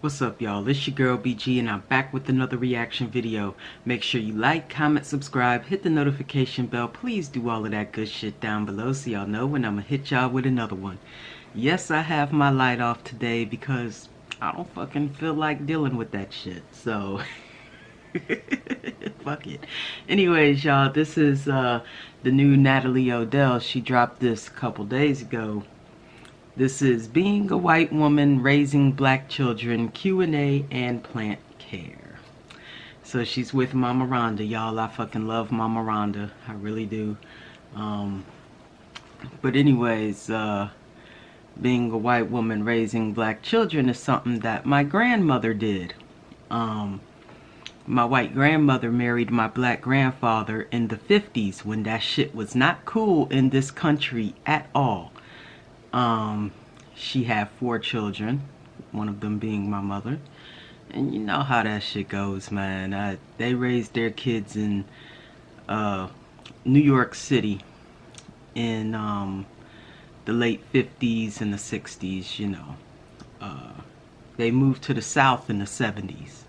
What's up, y'all? It's your girl BG and I'm back with another reaction video. Make sure you like, comment, subscribe, hit the notification bell. Please do all of that good shit down below so y'all know when I'm gonna hit y'all with another one. Yes, I have my light off today because I don't fucking feel like dealing with that shit, so fuck it. Anyways, y'all, this is the new Natalie Odell. She dropped this a couple days ago. This is Being a White Woman Raising Black Children, Q&A and Plant Care. So she's with Mama Rhonda, y'all. I fucking love Mama Rhonda. I really do. But anyways, being a white woman raising black children is something that my grandmother did. My white grandmother married my black grandfather in the 50s when that shit was not cool in this country at all. She had 4 children, one of them being my mother, and you know how that shit goes, man. They raised their kids in New York City in the late 50s and the 60s, you know. They moved to the South in the 70s,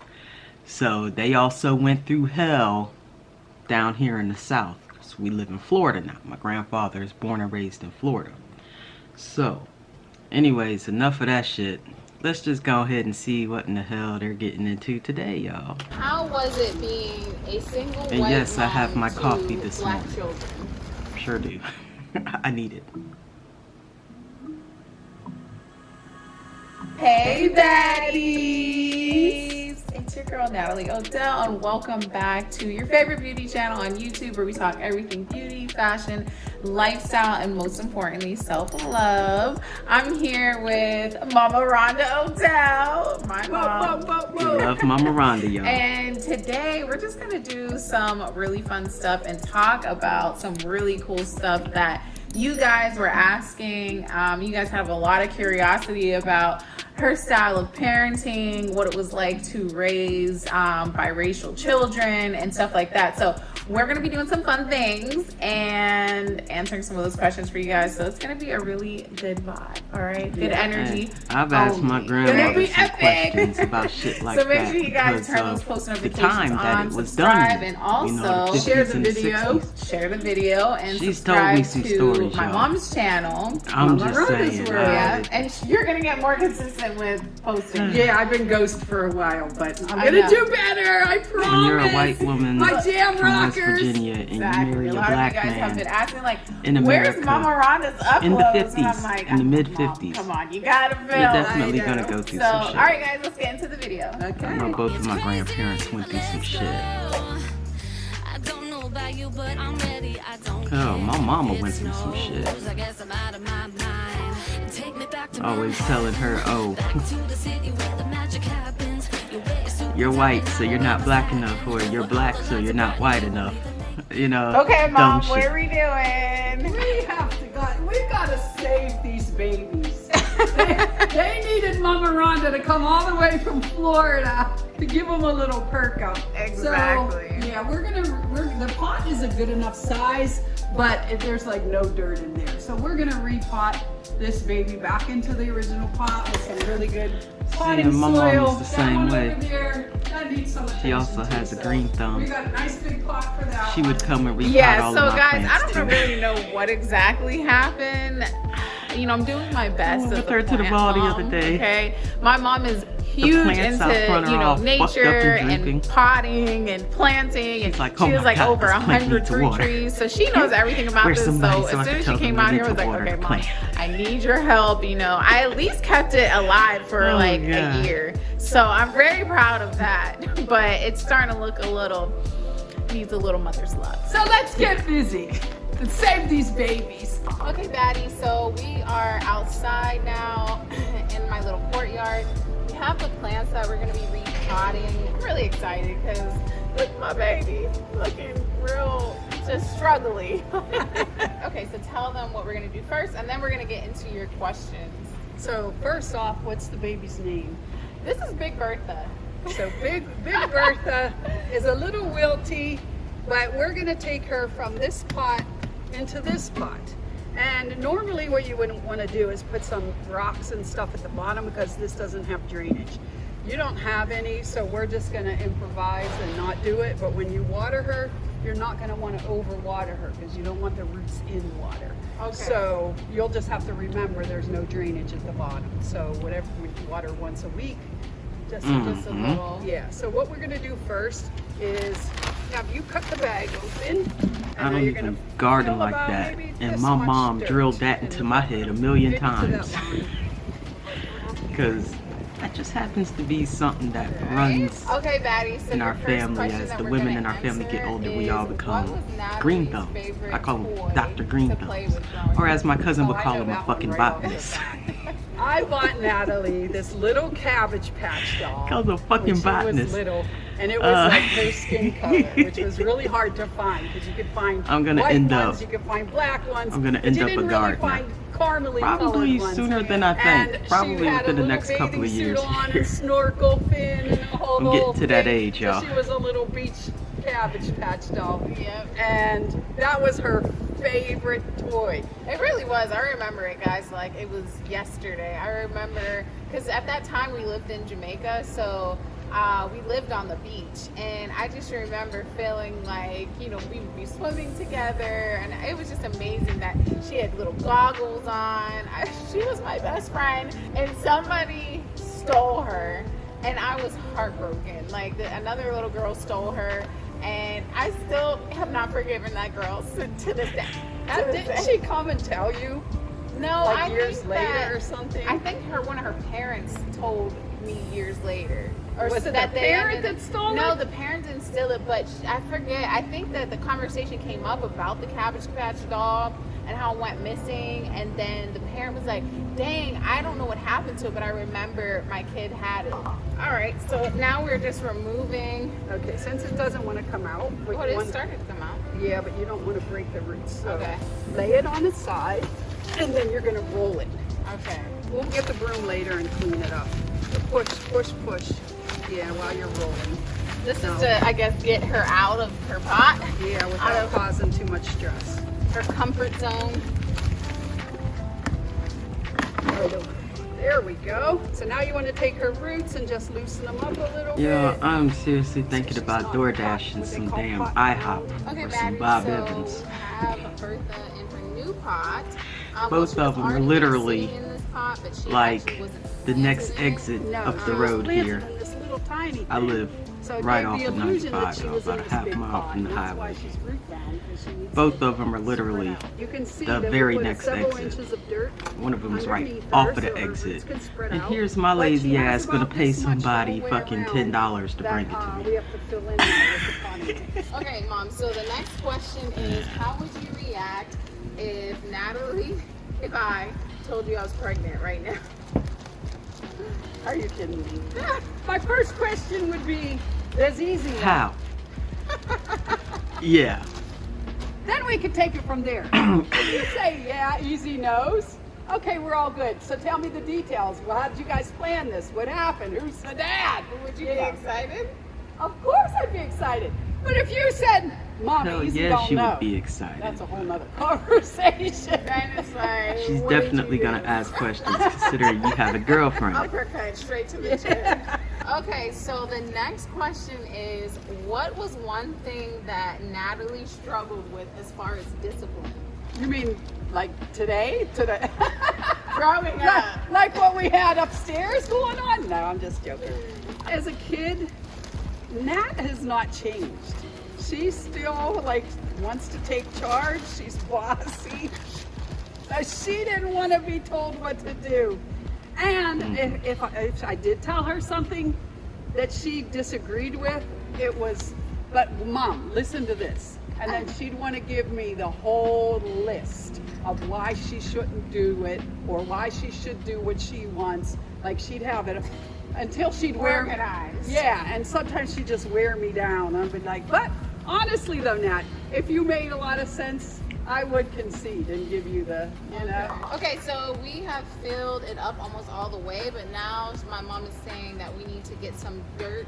so they also went through hell down here in the South. So we live in Florida now. My grandfather is born and raised in Florida. So, anyways, enough of that shit. Let's just go ahead and see what in the hell they're getting into today, y'all. How was it being a single and white yes, I mom have my to coffee this black morning. children? Sure do. I need it. Hey baddies! It's your girl Natalie Odell and welcome back to your favorite beauty channel on YouTube where we talk everything beauty, fashion, lifestyle, and most importantly, self-love. I'm here with Mama Rhonda Odell, my mom. We love Mama Rhonda, y'all. And today we're just gonna do some really fun stuff and talk about some really cool stuff that you guys were asking. You guys have a lot of curiosity about her style of parenting, what it was like to raise biracial children and stuff like that. So we're gonna be doing some fun things and answering some of those questions for you guys. So it's gonna be a really good vibe, all right? Good energy. I've asked my grandmother some questions about shit like that. So make sure you guys turn those post notifications the time that on, it was subscribe, done, and also you know, the share the 50s and the video. 60s. Share the video and She's told me subscribe some to stories, my y'all. mom's channel. I'm Mama just Rhonda's saying. yeah, and you're gonna get more consistent with posting. Yeah, I've been ghost for a while, but I'm I gonna know. do better. I promise. When you're a white woman My jam from West rockers. Virginia and Exactly. you marry A a lot of you black guys have been man asking, like, in where's America Mama Rhonda's uploads? in the And 50s, I'm like, in the mid Mom, 50s. come on, you gotta film. You're definitely I gonna know. go through So, some all shit. right, guys, let's get into the video. I Okay. know both of my grandparents went through some shit. Oh, my mama went through some shit. Always telling her, oh, you're white, so you're not black enough, or you're black, so you're not white enough. You know, Okay, Mom, dumb what shit. are we doing? We've got to save these babies. they needed Mama Rhonda to come all the way from Florida to give them a little perk up. Exactly. So, yeah, the pot is a good enough size, but there's like no dirt in there. So we're gonna repot this baby back into the original pot with some really good potting my soil. mom is the That same one way. over there, that needs some She attention also too, has a so green thumb. We got a nice big pot for that. She would come and repot Yeah, all so of my guys, plants I don't too. really know what exactly happened. You know, I'm doing my best. I went as with a her to the plant ball the mom, other day. Okay, my mom is huge plants out front into, are you all know, fucked up nature and and drooping. potting and planting, and like, she "Oh has my like God, over this plant 100 needs fruit water." trees, so she knows everything about Where's this. So somebody as so I soon can as tell she them came we out need here, I was to like, water okay, the Mom, plant. I need your help. You know, I at least kept it alive for like yeah. a year, so I'm very proud of that. But it's starting to look needs a little mother's love. So let's get busy and save these babies. Okay, Batty, so we are outside now in my little courtyard. We have the plants that we're going to be repotting. I'm really excited because look at my baby looking real just struggling. Okay, so tell them what we're going to do first, and then we're going to get into your questions. So first off, what's the baby's name? This is Big Bertha. So Big Bertha is a little wilty, but we're gonna take her from this pot into this pot. And normally what you wouldn't want to do is put some rocks and stuff at the bottom because this doesn't have drainage. You don't have any, so we're just going to improvise and not do it. But when you water her, you're not going to want to overwater her because you don't want the roots in water. Okay. So you'll just have to remember there's no drainage at the bottom. So whatever, we water once a week. Just a little. Yeah. So what we're going to do first is have you cut the bag open. I don't even garden like that. And my mom drilled that into my head a million times. Because that just happens to be something that runs Okay, Batty. So in your our first family. question As that the we're women gonna in our family get answer older, we all is, become what was Natalie's green thumbs. favorite I call toy them Dr. Green to play Thumbs. with growing Or up? as my cousin would Oh, I call know him, a that one fucking right off the botanist. bat. I bought Natalie this little Cabbage Patch doll. Called a fucking when she botanist. was little, and it was like her skin color, which was really hard to find because you could find I'm gonna white end ones, up- you could find black ones. I'm gonna but end you up didn't a really gardener. find caramely Probably colored ones. sooner than I And think. she Probably had a within the little next couple of bathing suit years. on and snorkel fin and a whole I'm little getting to that thing. age, y'all. So she was a little beach Cabbage Patch doll. Yep. And that was her favorite toy. It really was. I remember it, guys. Like it was yesterday. I remember because at that time we lived in Jamaica, so we lived on the beach, and I just remember feeling like, you know, we would be swimming together, and it was just amazing that she had little goggles on. She was my best friend, and somebody stole her, and I was heartbroken. Like another little girl stole her, and I still have not forgiven that girl to this day. Now, didn't she come and tell you No, like I years think later that, or something? I think one of her parents told me years later. Or Was it that the they parent ended up- that stole No, it? the parent didn't steal it, but I forget. I think that the conversation came up about the Cabbage Patch doll and how it went missing, and then the parent was like, dang, I don't know what happened to it, but I remember my kid had it. All right, so now we're just removing. Okay, since it doesn't want to come out, what What you it want, started to come out. yeah, but you don't want to break the roots. So Okay. lay it on its side, and then you're going to roll it. Okay. We'll get the broom later and clean it up. So push, push, push. Yeah, while you're rolling. This No. is to, I guess, get her out of her pot, Yeah, Out without of- causing too much stress. her comfort zone. Right over. There we go. So now you want to take her roots and just loosen them up a little Yeah, bit. I'm seriously thinking She's about not DoorDash hot, and what they some call damn hot IHOP Okay, or some Battery, Bob so Evans. I have Bertha in her new pot. Both she was of them are already literally sitting in this pot, but she like actually wasn't the next planted in it. exit No, up the she was road planted here. in this little tiny I thing. live So it right gave off the of illusion that 95, she so was in about a this half big mile pot, from the and that's why highway. she's root bound, 'cause she needs Both to of them are literally spread out. You can see the that very we put next several exit. inches of dirt One of them's right underneath off her of the so her exit. roots can spread And out. here's my But she lazy has ass gonna about pay this much somebody all the way fucking around $10 to that, bring it to we me. have to fill in now with the potting. Okay, Mom, so the next question is, how would you react if I told you I was pregnant right now? Are you kidding me? My first question would be, that's easy. one. How? Yeah. Then we could take it from there. If you say, yeah, easy knows, okay, we're all good. So tell me the details. Well, how did you guys plan this? What happened? Who's the dad? Would you be excited? Of course I'd be excited. But if you said, Mom, Hell easy yeah, don't she know, would be excited. that's a whole nother conversation. Kind of like, She's what did definitely you gonna do? ask questions considering you have a girlfriend. Uppercut straight to the chin. Okay, so the next question is, what was one thing that Natalie struggled with as far as discipline? You mean like today? Today? Growing up. Like what we had upstairs going on? No, I'm just joking. As a kid, Nat has not changed. She still like wants to take charge. She's bossy. She didn't want to be told what to do. And if I did tell her something that she disagreed with, it was, but Mom, listen to this. And then she'd want to give me the whole list of why she shouldn't do it or why she should do what she wants. Like she'd have it until she'd wear me. Organized. Yeah, and sometimes she'd just wear me down. I'd be like, but honestly though, Nat, if you made a lot of sense, I would concede and give you the, you know. Okay, so we have filled it up almost all the way, but now my mom is saying that we need to get some dirt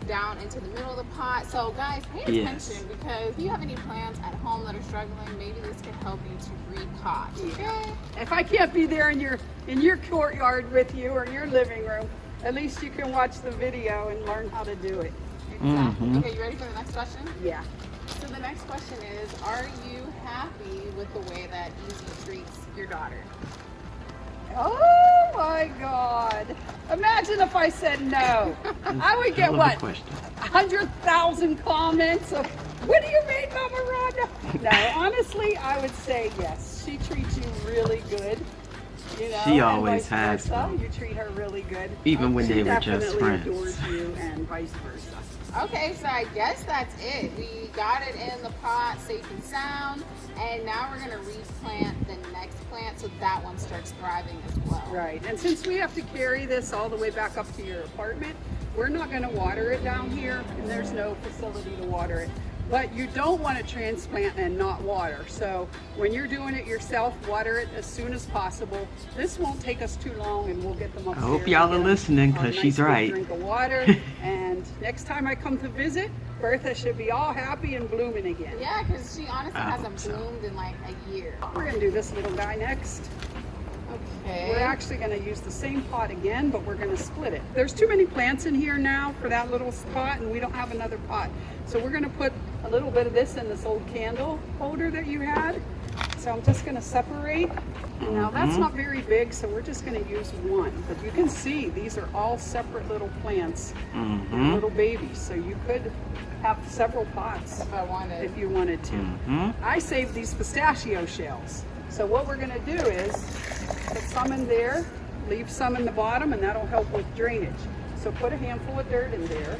down into the middle of the pot. So guys, pay attention, Yes. because if you have any plants at home that are struggling, maybe this can help you to repot. Okay. If I can't be there in your courtyard with you or your living room, at least you can watch the video and learn how to do it. Exactly. Mhm. Okay, you ready for the next question? Yeah. So the next question is, are you happy with the way that Easy treats your daughter? Oh my God. Imagine if I said no. I would get Hell of a what? question. 100,000 comments of, what do you mean, Mama Rhonda? No, honestly, I would say yes. She treats you really good. You know, She and always vice has versa. been. You treat her really good. Even when She they were just definitely friends. adores you and vice versa. Okay, so I guess that's it. We got it in the pot safe and sound, and now we're gonna replant the next plant so that one starts thriving as well. Right, and since we have to carry this all the way back up to your apartment, we're not gonna water it down here, and there's no facility to water it. But you don't want to transplant and not water. So when you're doing it yourself, water it as soon as possible. This won't take us too long, and we'll get them upstairs. I hope y'all are and get listening, a because nice she's big right. drink of water. And next time I come to visit, Bertha should be all happy and blooming again. Yeah, because she honestly I hasn't hope so. bloomed in like a year. We're gonna do this little guy next. Okay. We're actually going to use the same pot again, but we're going to split it. There's too many plants in here now for that little pot, and we don't have another pot. So we're going to put a little bit of this in this old candle holder that you had. So I'm just going to separate. And now that's not very big, so we're just going to use one. But you can see these are all separate little plants, and little babies. So you could have several pots if I wanted. if you wanted to. I saved these pistachio shells. So what we're gonna do is put some in there, leave some in the bottom, and that'll help with drainage. So put a handful of dirt in there,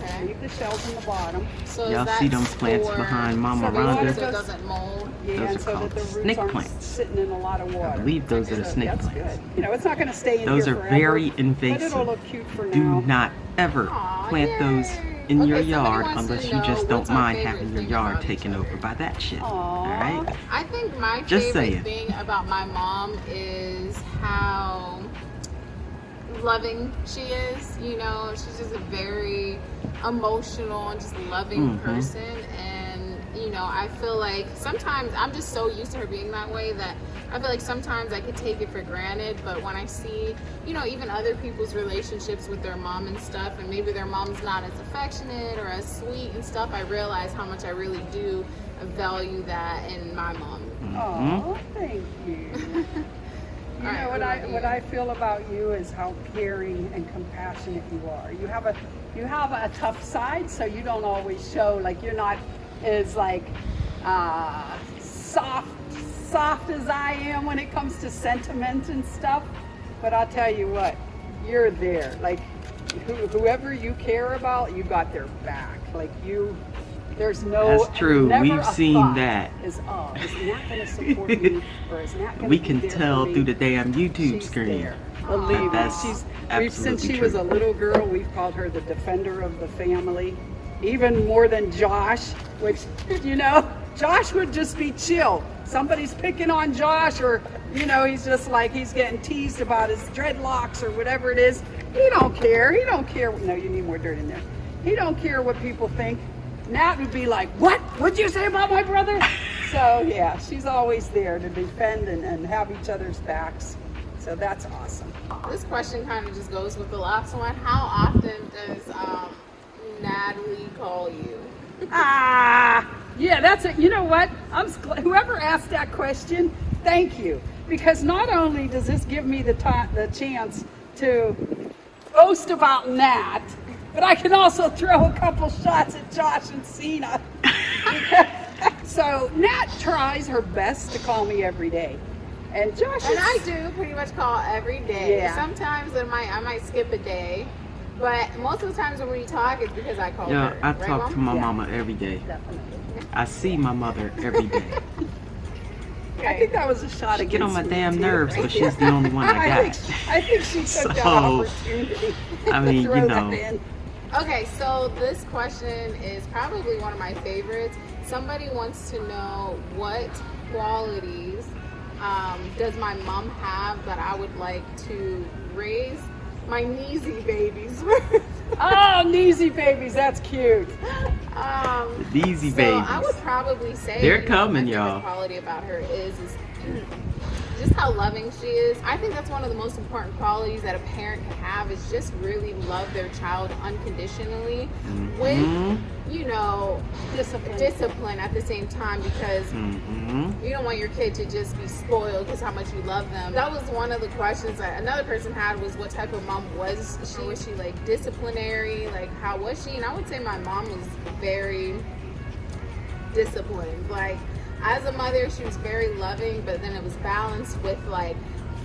Okay. leave the shells in the bottom. So is Y'all that see them plants for behind Mama so the water Rhonda? so it doesn't mold? Yeah, Those and are so that called the roots snake aren't plants. sitting in a lot of water. I believe those are the So snake that's plants. good. You know, it's not gonna stay in Those here are forever, very but invasive. it'll look cute for Do now. not ever Aw, plant those yay. in Okay, your somebody yard wants to unless you know just don't what's our mind favorite having your thing yard about each taken other. over by that shit. Aw. Alright? I think my Just favorite saying. thing about my mom is how loving she is. You know, she's just a very emotional and just loving person. And, you know, I feel like sometimes I'm just so used to her being that way that I feel like sometimes I could take it for granted. But when I see, you know, even other people's relationships with their mom and stuff, and maybe their mom's not as affectionate or as sweet and stuff, I realize how much I really do value that in my mom. Oh, thank you. You All right, know what about what you? I feel about you is how caring and compassionate you are. You have a tough side, so you don't always show, like you're not as like soft as I am when it comes to sentiment and stuff. But I'll tell you what, you're there. Like whoever you care about, you got their back. Like there's no. That's true. never We've a seen thought that. Is Nat going to support me, or is Nat going to We be can there for tell me? through the damn YouTube She's screen. there. Believe me, That's since absolutely she was true. a little girl, we've called her the defender of the family, even more than Josh. Which, you know, Josh would just be chill. Somebody's picking on Josh, or you know, he's just like he's getting teased about his dreadlocks or whatever it is. He don't care. He don't care. No, you need more dirt in there. He don't care what people think. Nat would be like, what? What'd you say about my brother? So yeah, she's always there to defend and have each other's backs. So that's awesome. This question kind of just goes with the last one. How often does Natalie call you? Yeah, that's it. You know what? Whoever asked that question, thank you. Because not only does this give me the chance to boast about Nat, but I can also throw a couple shots at Josh and Cena. So Nat tries her best to call me every day. And Josh And is, I do pretty much call every day. Yeah. Sometimes I might skip a day, but most of the times when we talk, it's because I call Yeah, her. I Right, talk Mom? to my Yeah. mama every day. definitely. I see my mother every day. I think that was a shot She against get on my me, damn too, nerves, right but there. she's the only one I got. I think she took that So, opportunity. I mean, to throw you that know. in. Okay, so this question is probably one of my favorites. Somebody wants to know what qualities does my mom have that I would like to raise my Neezy babies with? Oh, Neezy babies, that's cute. The Deezy babies. I would probably say They're coming, my favorite y'all. quality about her is just how loving she is. I think that's one of the most important qualities that a parent can have, is just really love their child unconditionally with, you know, discipline at the same time, because you don't want your kid to just be spoiled because how much you love them. That was one of the questions that another person had, was what type of mom was she? Was she like disciplinary? Like, how was she? And I would say my mom was very disciplined. Like, as a mother, she was very loving, but then it was balanced with like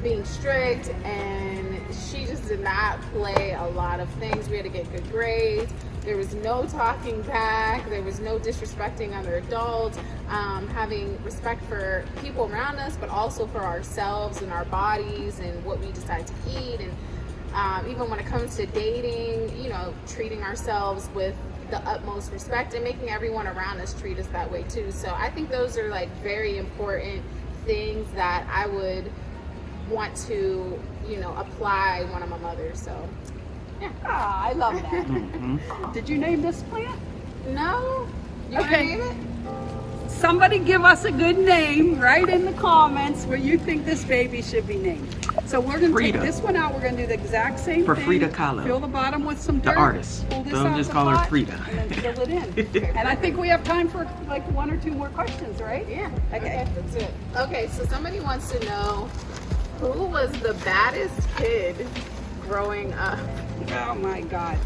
being strict, and she just did not play a lot of things. We had to get good grades. There was no talking back. There was no disrespecting other adults. Having respect for people around us, but also for ourselves and our bodies and what we decide to eat. And even when it comes to dating, you know, treating ourselves with the utmost respect and making everyone around us treat us that way too. So I think those are like very important things that I would want to, you know, apply when I'm a mother. So yeah. Ah, I love that. Did you name this plant? No? You want to name it? Somebody give us a good name right in the comments where you think this baby should be named. So we're going to take Frida. this one out. We're going to do the exact same For thing. Frida Kahlo. Fill the bottom with some dirt. The artist. Pull this Don't out just the call her pot, Frida. And then fill it in. And I think we have time for like 1 or 2 more questions, right? Yeah. Okay. That's it. Okay, so somebody wants to know, who was the baddest kid growing up? Oh my God.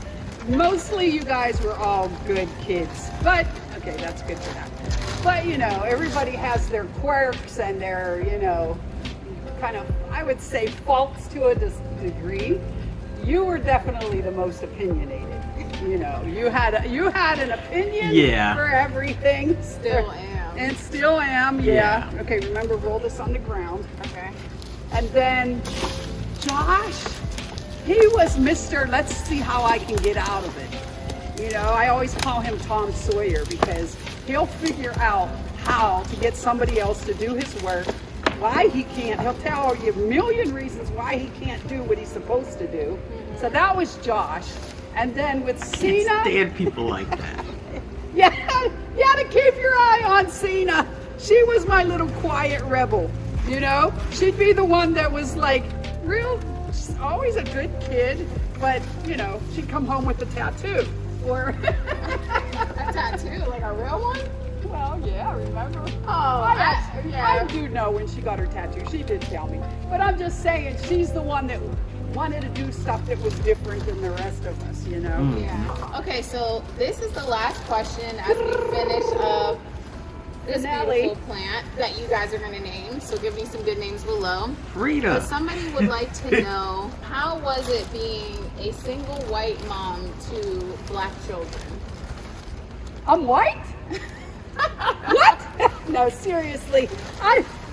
Mostly you guys were all good kids, but okay, that's good for that. But you know, everybody has their quirks and their, you know, kind of, I would say, faults to a degree. You were definitely the most opinionated. You know, you had an opinion for everything. Still am. And still am, yeah. Okay, remember, roll this on the ground. Okay. And then Josh, he was Mr. Let's see how I can get out of it. You know, I always call him Tom Sawyer because he'll figure out how to get somebody else to do his work, why he can't. He'll tell you a million reasons why he can't do what he's supposed to do. So that was Josh. And then with Cena. Can't stand people like that. Yeah, you had to keep your eye on Cena. She was my little quiet rebel, you know? She'd be the one that was like always a good kid, but you know, she'd come home with a tattoo. Or A tattoo, like a real one? well, yeah, remember? Oh, I do know when she got her tattoo. She did tell me. But I'm just saying, she's the one that wanted to do stuff that was different than the rest of us, you know? Yeah. Okay, so this is the last question as we finish up this beautiful plant that you guys are going to name. So give me some good names below. Frida. But somebody would like to know, how was it being a single white mom to black children? I'm white? What? No, seriously.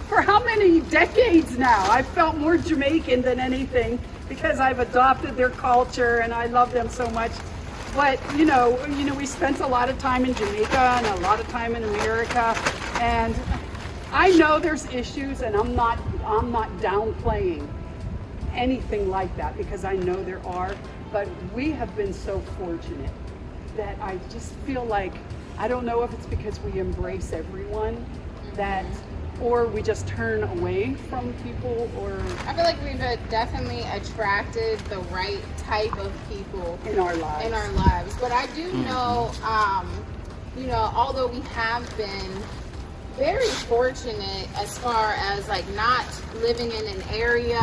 For how many decades now, I've felt more Jamaican than anything because I've adopted their culture and I love them so much. But you know, we spent a lot of time in Jamaica and a lot of time in America, and I know there's issues, and I'm not downplaying anything like that because I know there are. But we have been so fortunate that I just feel like, I don't know if it's because we embrace everyone that, or we just turn away from people, or I feel like we've definitely attracted the right type of people in our lives. But I do know, you know, although we have been very fortunate as far as like not living in an area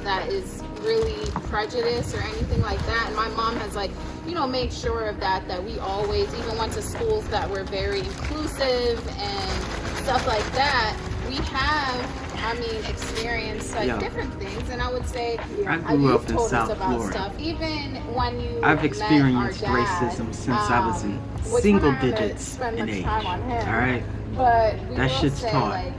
that is really prejudiced or anything like that, and my mom has like, you know, made sure of that we always even went to schools that were very inclusive and stuff like that. We have, I mean, experienced like different things, and I would say I grew up in told us South about Florida. stuff. Even when you I've experienced met our dad, racism since I was in which single we're not gonna digits spend in much age. time on him, All right, but we that will shit's say, taught. like,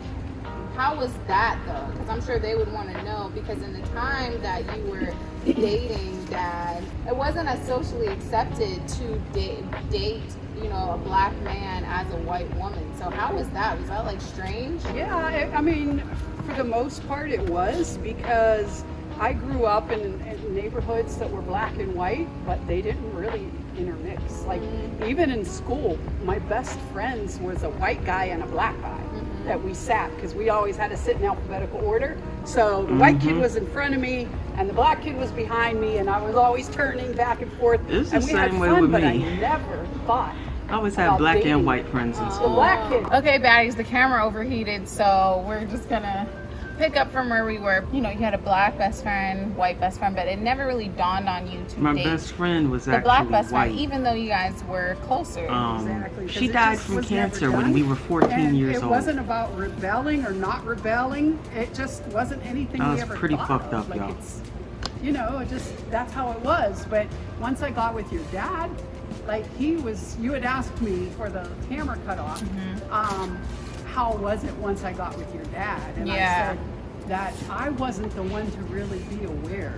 how was that though? Because I'm sure they would want to know. Because in the time that you were dating Dad, it wasn't as socially accepted to date, you know, a black man as a white woman. So how was that? Was that like strange? Yeah, I mean, for the most part it was, because I grew up in neighborhoods that were black and white, but they didn't really intermix. Like even in school, my best friends was a white guy and a black guy that we sat, because we always had to sit in alphabetical order. So the white kid was in front of me and the black kid was behind me, and I was always turning back and forth. It's the And we had same way fun, with but I me. never thought I always had about black dating and white friends in the school. black kid. Okay, baddies, the camera overheated, so we're just gonna pick up from where we were. You know, you had a black best friend, white best friend, but it never really dawned on you to My date best friend was the black actually best white. friend, even though you guys were closer. Exactly, 'cause She it died just from was never cancer when done. we were 14 And years it old. wasn't about rebelling or not rebelling. It just wasn't anything I we was ever pretty thought fucked of. up, Like y'all. it's, you know, it just that's how it was. But once I got with your dad, like he was, you had asked me for the camera cut off. How was it once I got with your dad? And I said that I wasn't the one to really be aware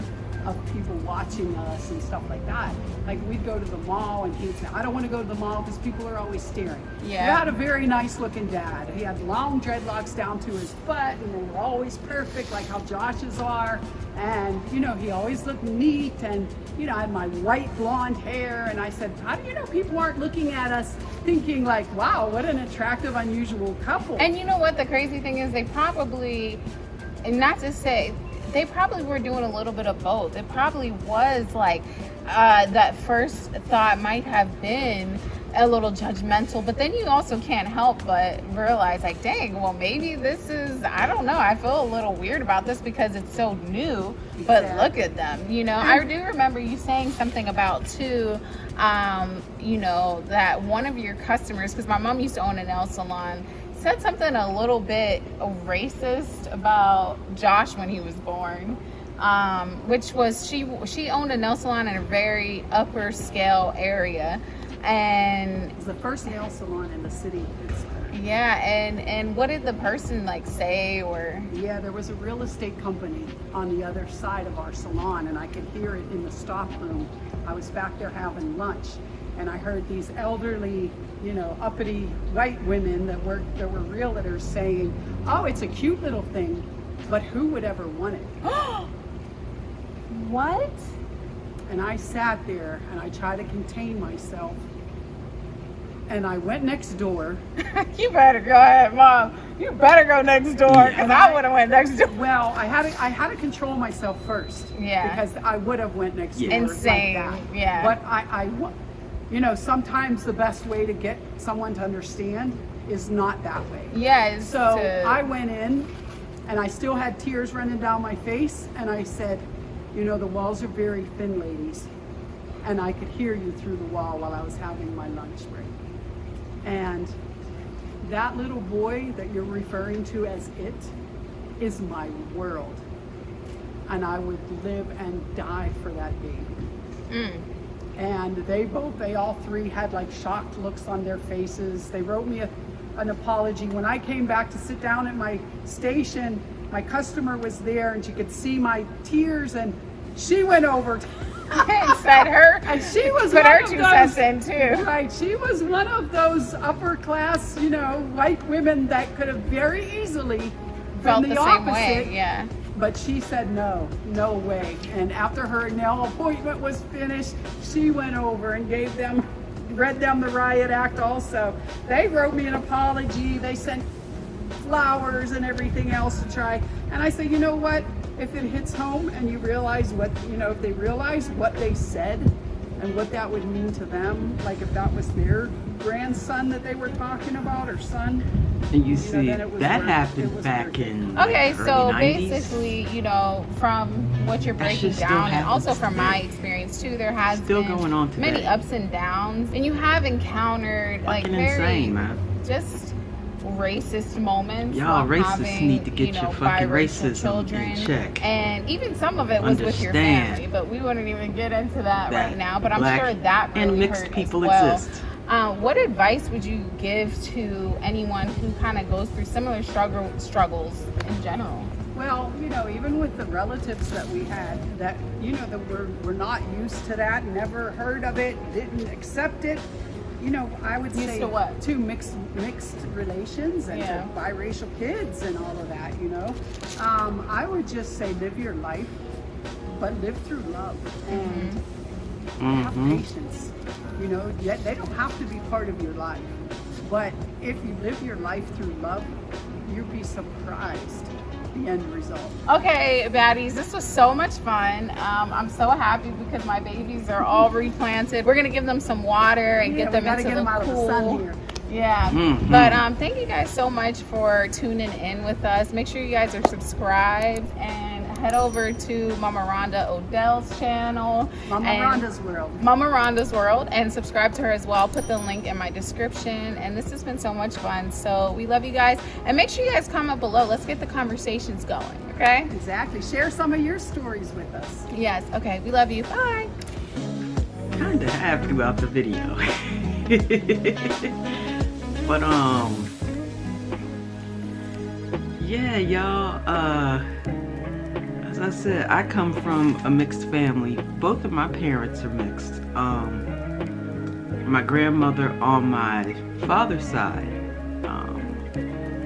of people watching us and stuff like that. Like we'd go to the mall and he'd say, I don't want to go to the mall because people are always staring. Yeah. You had a very nice looking dad. He had long dreadlocks down to his butt and they were always perfect, like how Josh's are. And you know, he always looked neat, and you know, I had my white blonde hair, and I said, how do you know people aren't looking at us thinking like, wow, what an attractive, unusual couple? And you know what the crazy thing is, they probably, and not to say, they probably were doing a little bit of both. It probably was like that first thought might have been a little judgmental, but then you also can't help but realize like, dang, well maybe this is, I don't know, I feel a little weird about this because it's so new, but look at them, you know. I do remember you saying something about too, you know, that one of your customers, because my mom used to own a nail salon, said something a little bit racist about Josh when he was born, which was she owned a nail salon in a very upper scale area, and It was the first nail salon in the city of Pittsburgh. yeah, and what did the person like say, or Yeah, there was a real estate company on the other side of our salon, and I could hear it in the stock room. I was back there having lunch, and I heard these elderly, you know, uppity white women that were realtors saying, oh, it's a cute little thing, but who would ever want it? what? And I sat there and I tried to contain myself, and I went next door. You better go ahead, Mom. You better go next door, because I would have went next door. Well, I had to control myself first. Yeah. Because I would have went next door. Insane, Like that. yeah. But you know, sometimes the best way to get someone to understand is not that way. Yes. So I went in, and I still had tears running down my face, and I said, you know, the walls are very thin, ladies. And I could hear you through the wall while I was having my lunch break. And that little boy that you're referring to as it is my world. And I would live and die for that baby. And they all three had like shocked looks on their faces. They wrote me an apology. When I came back to sit down at my station, my customer was there and she could see my tears, and she went over and said her, and she was put one her of 2 those- cents in too. Right, she was one of those upper class, you know, white women that could have very easily Felt been the the same opposite. way, yeah. But she said no way. And after her nail appointment was finished, she went over and read them the riot act also. They wrote me an apology. They sent flowers and everything else to try. And I said, you know what? If it hits home and you realize what, you know, if they realize what they said and what that would mean to them, like if that was their grandson that they were talking about, or son. And you see, then it was that worth- it happened was back worth it. in Okay, like, so early 90s. basically, you know, from what you're That breaking shit still down, and also happens from my today. experience too, there has Still been going on many today. ups and downs, and you have encountered like Fucking very insane, man. just racist moments. Y'all from racists having, need to get you know, your fucking biracial racism in children, check. and even some of it was with your Understand. family, but we wouldn't even get into that That right now. But I'm black sure that really and mixed hurt people as well. exist. What advice would you give to anyone who kind of goes through similar struggles in general? Well, you know, even with the relatives that we had that, you know, that were not used to that, never heard of it, didn't accept it, you know, I would Used say to what? to mixed relations and Yeah. to biracial kids and all of that, you know. I would just say live your life but live through love and have patience. You know, they don't have to be part of your life, but if you live your life through love, you'll be surprised the end result. Okay, baddies, this was so much fun. I'm so happy because my babies are all replanted. We're gonna give them some water and get them into the pool. Out of the sun here. Yeah, but thank you guys so much for tuning in with us. Make sure you guys are subscribed and head over to Mama Rhonda Odell's channel. Mama Rhonda's World. Mama Rhonda's World, and subscribe to her as well. I'll put the link in my description. And this has been so much fun. So we love you guys. And make sure you guys comment below. Let's get the conversations going, okay? Exactly. Share some of your stories with us. Yes, okay. We love you. Bye. Kinda have throughout the video. But yeah, y'all, as I said, I come from a mixed family. Both of my parents are mixed. My grandmother on my father's side,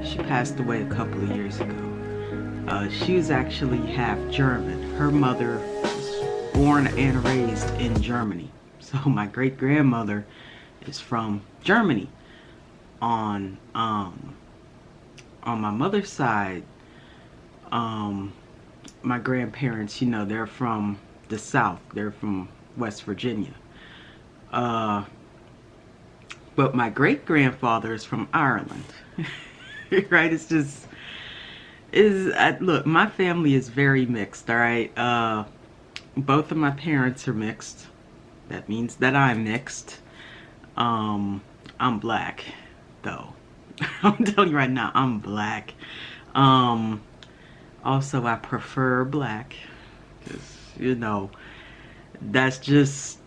she passed away a couple of years ago. She was actually half German. Her mother was born and raised in Germany. So my great grandmother is from Germany. On my mother's side, my grandparents, you know, they're from the South. They're from West Virginia. But my great grandfather is from Ireland. Right? It's just look, my family is very mixed. All right. Both of my parents are mixed. That means that I'm mixed. I'm black. Though I'm telling you right now, I'm black. Also, I prefer black because, you know, that's just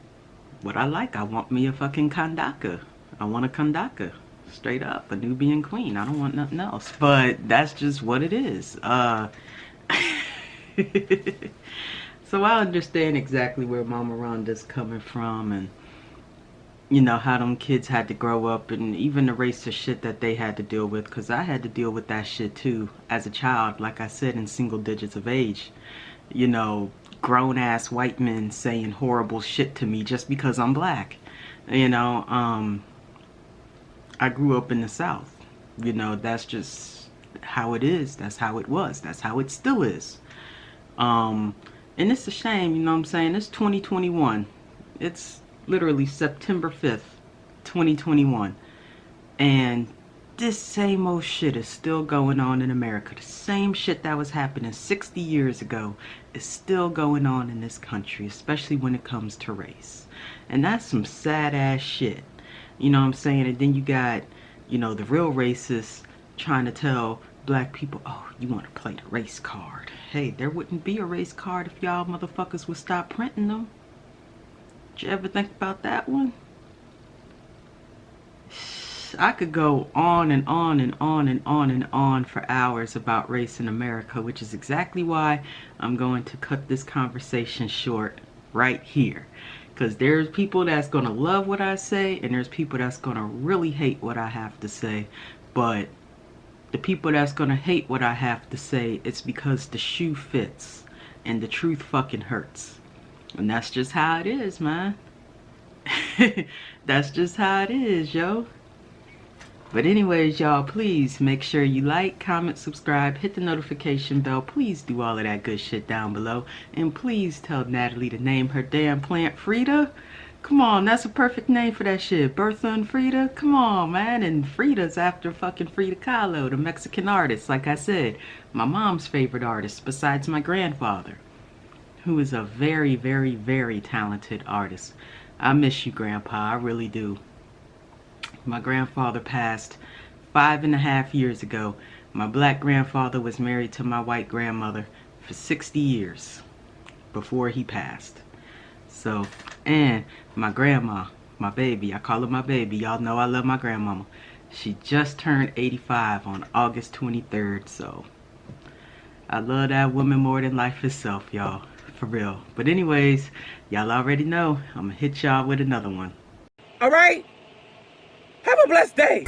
what I like. I want me a fucking kandaka. I want a kandaka, straight up, a Nubian queen. I don't want nothing else, but that's just what it is. So I understand exactly where Mama Rhonda's coming from, and you know, how them kids had to grow up, and even the racist shit that they had to deal with, because I had to deal with that shit too as a child, like I said, in single digits of age. You know, grown-ass white men saying horrible shit to me just because I'm black. You know, I grew up in the South. You know, that's just how it is. That's how it was. That's how it still is. And it's a shame, you know what I'm saying? It's 2021. It's literally September 5th, 2021, and this same old shit is still going on in America. The same shit that was happening 60 years ago is still going on in this country, especially when it comes to race. And that's some sad ass shit, you know what I'm saying? And then you got, you know, the real racists trying to tell black people, oh, you want to play the race card. Hey, there wouldn't be a race card if y'all motherfuckers would stop printing them. Did you ever think about that one? I could go on and on and on and on and on for hours about race in America, which is exactly why I'm going to cut this conversation short right here. Because there's people that's going to love what I say, and there's people that's going to really hate what I have to say. But the people that's going to hate what I have to say, it's because the shoe fits and the truth fucking hurts. And that's just how it is, man. That's just how it is, yo. But anyways, y'all, please make sure you like, comment, subscribe, hit the notification bell. Please do all of that good shit down below. And please tell Natalie to name her damn plant Frida. Come on, that's a perfect name for that shit. Bertha and Frida. Come on, man. And Frida's after fucking Frida Kahlo, the Mexican artist. Like I said, my mom's favorite artist besides my grandfather, who is a very, very, very talented artist. I miss you, Grandpa. I really do. My grandfather passed 5.5 years ago. My black grandfather was married to my white grandmother for 60 years before he passed. So, and my grandma, my baby, I call her my baby. Y'all know I love my grandmama. She just turned 85 on August 23rd. So, I love that woman more than life itself, y'all. For real. But anyways, y'all already know I'm gonna hit y'all with another one. All right? Have a blessed day.